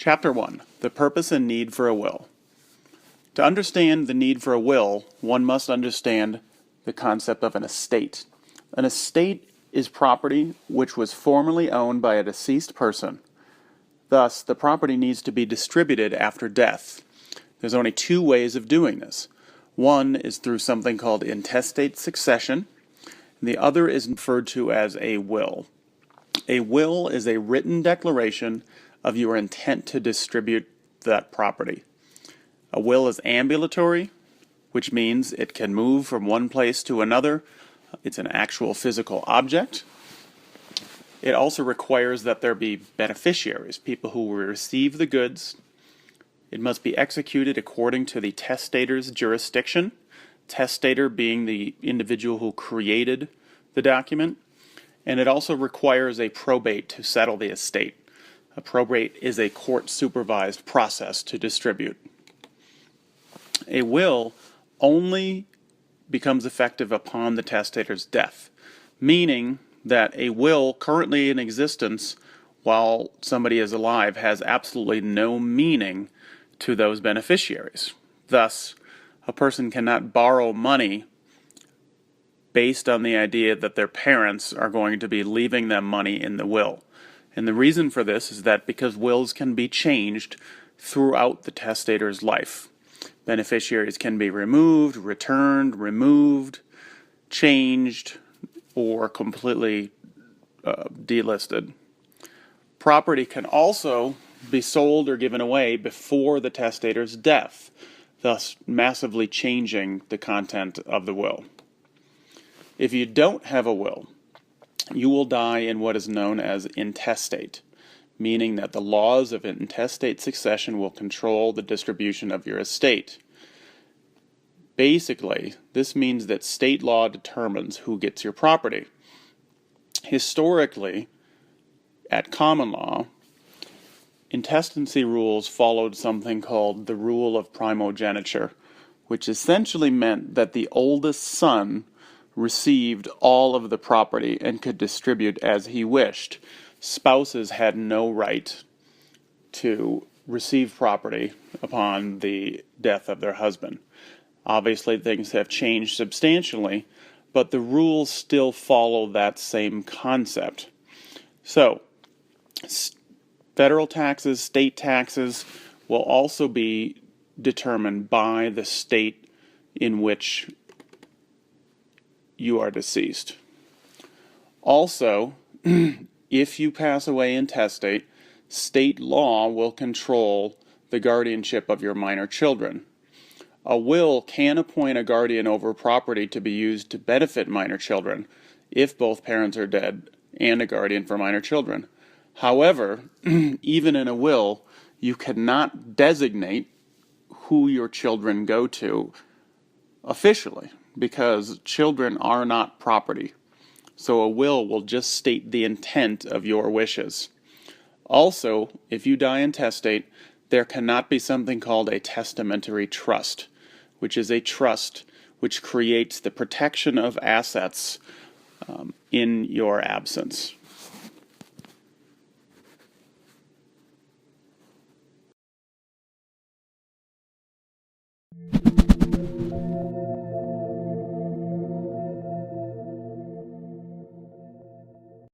Chapter 1. The Purpose and Need for a Will. To understand the need for a will, one must understand the concept of an estate. An estate is property which was formerly owned by a deceased person. Thus, the property needs to be distributed after death. There's only two ways of doing this. One is through something called intestate succession, and the other is referred to as a will. A will is a written declaration of your intent to distribute that property. A will is ambulatory, which means it can move from one place to another. It's an actual physical object. It also requires that there be beneficiaries, people who will receive the goods. It must be executed according to the testator's jurisdiction, testator being the individual who created the document. And it also requires a probate to settle the estate. A probate is a court-supervised process to distribute. A will only becomes effective upon the testator's death, meaning that a will currently in existence while somebody is alive has absolutely no meaning to those beneficiaries. Thus, a person cannot borrow money based on the idea that their parents are going to be leaving them money in the will. And the reason for this is that because wills can be changed throughout the testator's life. Beneficiaries can be removed, returned, removed, changed, or completely delisted. Property can also be sold or given away before the testator's death, thus massively changing the content of the will. If you don't have a will, you will die in what is known as intestate, meaning that the laws of intestate succession will control the distribution of your estate. Basically, this means that state law determines who gets your property. Historically, at common law, intestacy rules followed something called the rule of primogeniture, which essentially meant that the oldest son received all of the property and could distribute as he wished. Spouses had no right to receive property upon the death of their husband. Obviously, things have changed substantially, but the rules still follow that same concept. So, federal taxes, state taxes will also be determined by the state in which you are deceased. Also, if you pass away intestate, state law will control the guardianship of your minor children. A will can appoint a guardian over property to be used to benefit minor children if both parents are dead and a guardian for minor children. However, even in a will, you cannot designate who your children go to officially, because children are not property. So a will just state the intent of your wishes. Also, if you die intestate, there cannot be something called a testamentary trust, which is a trust which creates the protection of assets in your absence.